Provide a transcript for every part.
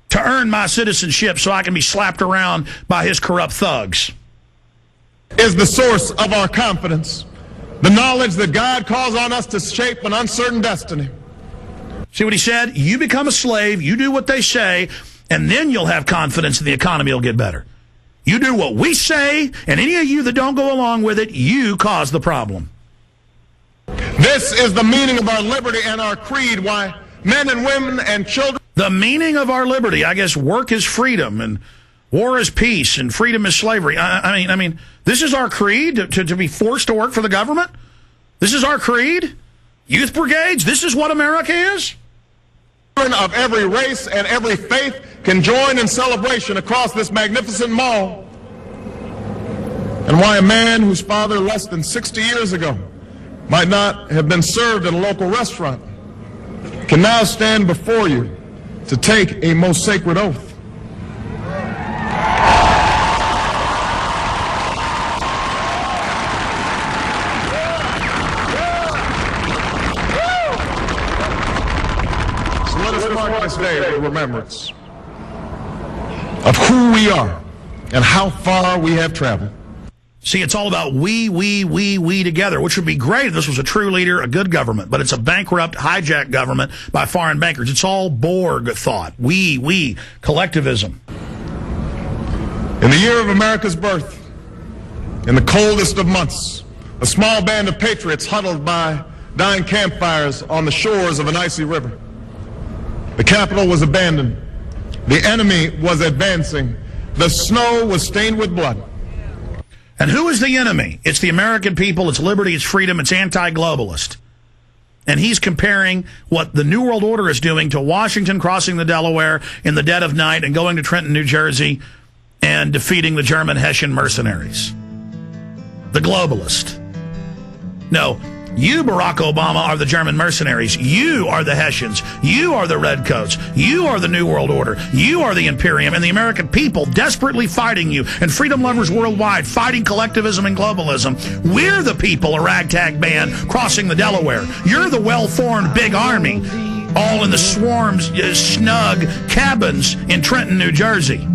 to earn my citizenship so I can be slapped around by his corrupt thugs. Is the source of our confidence, the knowledge that God calls on us to shape an uncertain destiny. See what he said? You become a slave, you do what they say, and then you'll have confidence and the economy will get better. You do what we say, and any of you that don't go along with it, you cause the problem. This is the meaning of our liberty and our creed, why men and women and children... The meaning of our liberty, I guess work is freedom, and war is peace, and freedom is slavery. I mean, this is our creed, to be forced to work for the government? This is our creed? Youth brigades, this is what America is? Of every race and every faith can join in celebration across this magnificent mall. And why a man whose father less than 60 years ago might not have been served at a local restaurant can now stand before you to take a most sacred oath. So let us mark this day with remembrance of who we are and how far we have traveled. See, it's all about we together, which would be great if this was a true leader, a good government, but it's a bankrupt, hijacked government by foreign bankers. It's all Borg thought. We, collectivism. In the year of America's birth, in the coldest of months, a small band of patriots huddled by dying campfires on the shores of an icy river. The capital was abandoned. The enemy was advancing. The snow was stained with blood. And who is the enemy? It's the American people, it's liberty, it's freedom, it's anti-globalist. And he's comparing what the New World Order is doing to Washington crossing the Delaware in the dead of night and going to Trenton, New Jersey and defeating the German Hessian mercenaries. The globalist. No, you, Barack Obama, are the German mercenaries. You are the Hessians. You are the Redcoats. You are the New World Order. You are the Imperium, and the American people desperately fighting you, and freedom lovers worldwide fighting collectivism and globalism. We're the people, a ragtag band, crossing the Delaware. You're the well-formed big army, all in the swarms, snug cabins in Trenton, New Jersey.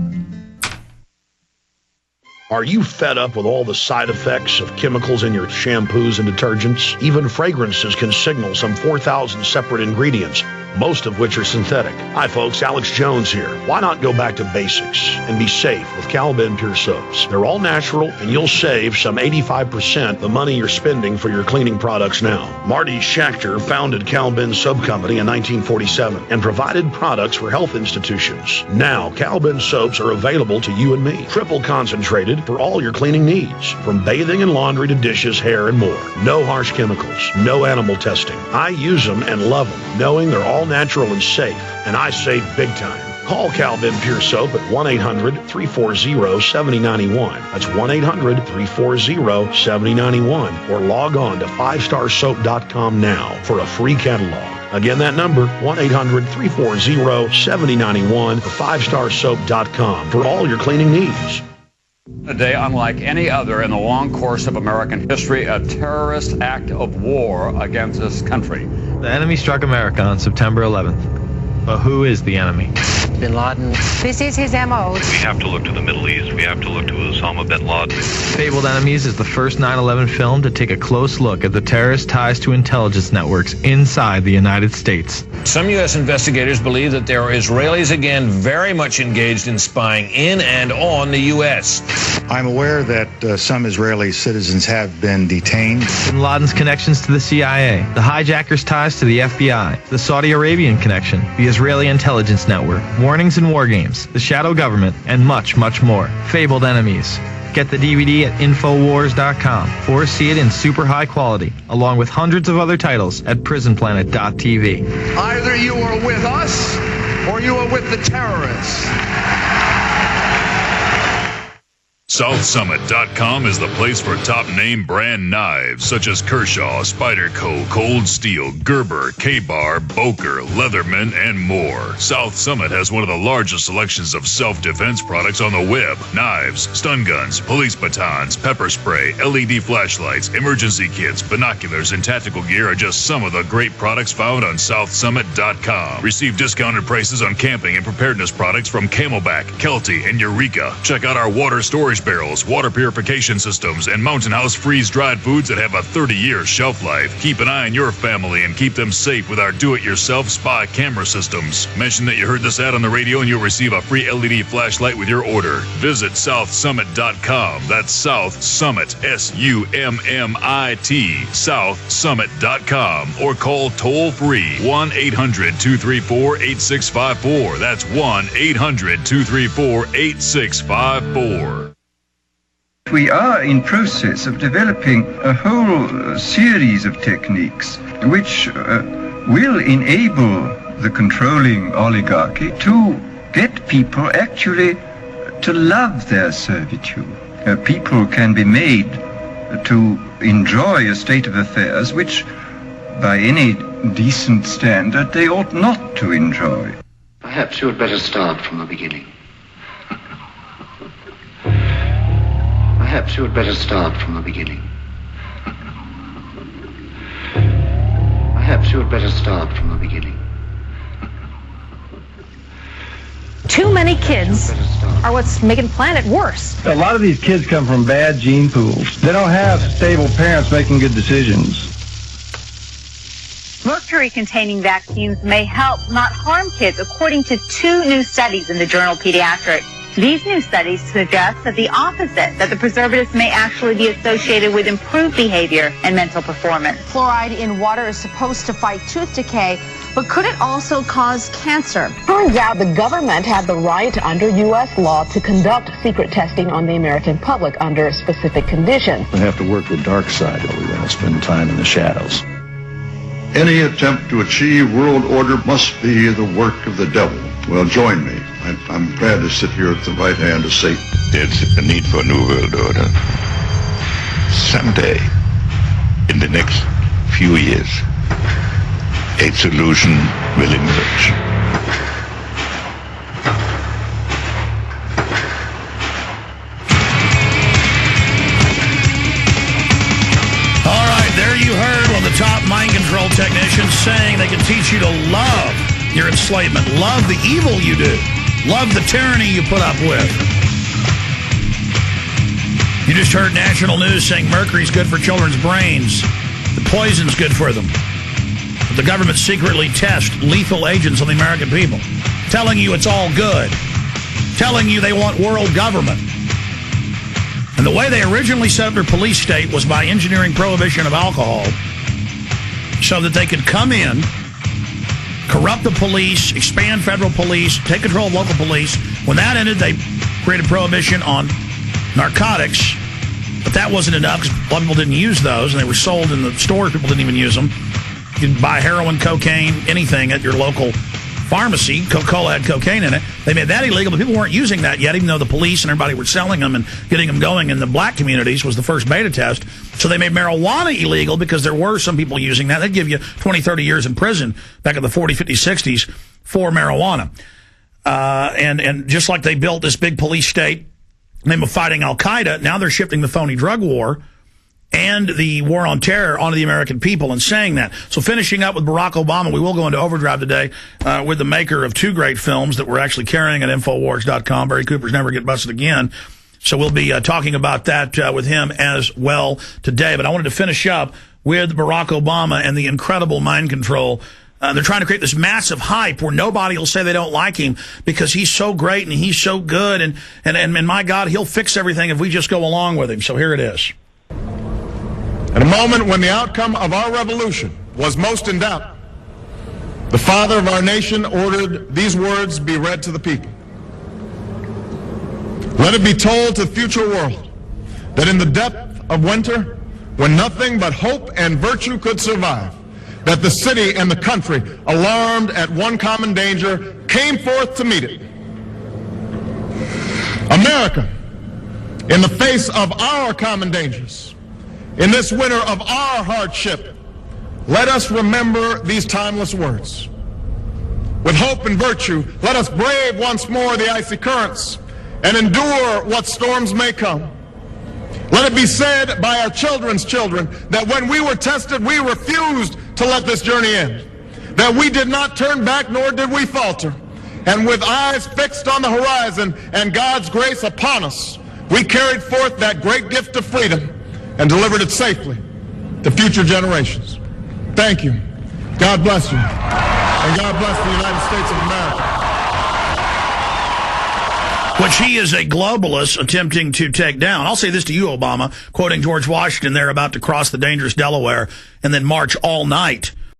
Are you fed up with all the side effects of chemicals in your shampoos and detergents? Even fragrances can signal some 4,000 separate ingredients, most of which are synthetic. Hi folks, Alex Jones here. Why not go back to basics and be safe with Cal-Ben Pure Soaps? They're all natural, and you'll save some 85% the money you're spending for your cleaning products now. Marty Schachter founded Cal-Ben Soap Company in 1947 and provided products for health institutions. Now, Cal-Ben soaps are available to you and me. Triple concentrated for all your cleaning needs, from bathing and laundry to dishes, hair, and more. No harsh chemicals, no animal testing. I use them and love them, knowing they're all natural and safe, and I save big time. Call Cal-Ben Pure Soap at 1-800-340-7091. That's 1-800-340-7091. Or log on to 5starsoap.com now for a free catalog. Again, that number, 1-800-340-7091 or 5starsoap.com for all your cleaning needs. A day unlike any other in the long course of American history, a terrorist act of war against this country. The enemy struck America on September 11th. But who is the enemy? Bin Laden. This is his MO. We have to look to the Middle East. We have to look to Osama bin Laden. Fabled Enemies is the first 9/11 film to take a close look at the terrorist ties to intelligence networks inside the United States. Some U.S. investigators believe that there are Israelis again very much engaged in spying in and on the U.S. I'm aware that some Israeli citizens have been detained. Bin Laden's connections to the CIA, the hijackers' ties to the FBI, the Saudi Arabian connection, the Israeli intelligence network, warnings and war games, the shadow government, and much, much more. Fabled Enemies. Get the DVD at Infowars.com or see it in super high quality, along with hundreds of other titles at PrisonPlanet.tv. Either you are with us or you are with the terrorists. SouthSummit.com is the place for top-name brand knives such as Kershaw, Spyderco, Cold Steel, Gerber, K-Bar, Boker, Leatherman, and more. South Summit has one of the largest selections of self-defense products on the web. Knives, stun guns, police batons, pepper spray, LED flashlights, emergency kits, binoculars, and tactical gear are just some of the great products found on SouthSummit.com. Receive discounted prices on camping and preparedness products from Camelback, Kelty, and Eureka. Check out our water storage barrels, water purification systems, and Mountain House freeze-dried foods that have a 30-year shelf life. Keep an eye on your family and keep them safe with our do-it-yourself spy camera systems. Mention that you heard this ad on the radio and you'll receive a free LED flashlight with your order. Visit SouthSummit.com. That's South Summit, S-U-M-M-I-T, SouthSummit.com. Or call toll-free 1-800-234-8654. That's 1-800-234-8654. We are in process of developing a whole series of techniques which will enable the controlling oligarchy to get people actually to love their servitude. People can be made to enjoy a state of affairs which, by any decent standard, they ought not to enjoy. Perhaps you had better start from the beginning. Perhaps you had better start from the beginning. Perhaps you had better start from the beginning. Too many kids are what's making the planet worse. A lot of these kids come from bad gene pools. They don't have stable parents making good decisions. Mercury-containing vaccines may help, not harm kids, according to 2 new studies in the journal Pediatrics. These new studies suggest that the opposite, that the preservatives may actually be associated with improved behavior and mental performance. Fluoride in water is supposed to fight tooth decay, but could it also cause cancer? Turns out the government had the right under U.S. law to conduct secret testing on the American public under specific conditions. We have to work the dark side, or we're going to spend time in the shadows. Any attempt to achieve world order must be the work of the devil. Well, join me. I'm glad to sit here at the right hand of Satan. There's a need for a new world order. Someday, in the next few years, a solution will emerge. All right, there you heard one of the top mind control technicians saying they can teach you to love your enslavement, love the evil you do, love the tyranny you put up with. You just heard national news saying mercury's good for children's brains. The poison's good for them. But the government secretly tests lethal agents on the American people, telling you it's all good, telling you they want world government. And the way they originally set up their police state was by engineering prohibition of alcohol so that they could come in, corrupt the police, expand federal police, take control of local police. When that ended, they created prohibition on narcotics. But that wasn't enough because a lot of people didn't use those, and they were sold in the stores. People didn't even use them. You could buy heroin, cocaine, anything at your local pharmacy. Coca-Cola had cocaine in it. They made that illegal, but people weren't using that yet, even though the police and everybody were selling them and getting them going in the black communities was the first beta test. So they made marijuana illegal because there were some people using that. They'd give you 20, 30 years in prison back in the 40s, 50s, 60s for marijuana. And just like they built this big police state in the name of fighting Al-Qaeda, now they're shifting the phony drug war and the war on terror onto the American people and saying that. So finishing up with Barack Obama, we will go into overdrive today with the maker of 2 great films that we're actually carrying at Infowars.com. Barry Cooper's Never Get Busted Again. So we'll be talking about that with him as well today. But I wanted to finish up with Barack Obama and the incredible mind control. They're trying to create this massive hype where nobody will say they don't like him because he's so great and he's so good. And my God, he'll fix everything if we just go along with him. So here it is. At a moment when the outcome of our revolution was most in doubt, the father of our nation ordered these words be read to the people. Let it be told to the future world that in the depth of winter, when nothing but hope and virtue could survive, that the city and the country, alarmed at one common danger, came forth to meet it. America In the face of our common dangers, in this winter of our hardship, let us remember these timeless words. With hope and virtue, let us brave once more the icy currents and endure what storms may come. Let it be said by our children's children that when we were tested, we refused to let this journey end, that we did not turn back nor did we falter. And with eyes fixed on the horizon and God's grace upon us, we carried forth that great gift of freedom and delivered it safely to future generations. Thank you. God bless you. And God bless the United States of America. Which he is a globalist attempting to take down. I'll say this to you, Obama, quoting George Washington, they're about to cross the dangerous Delaware and then march all night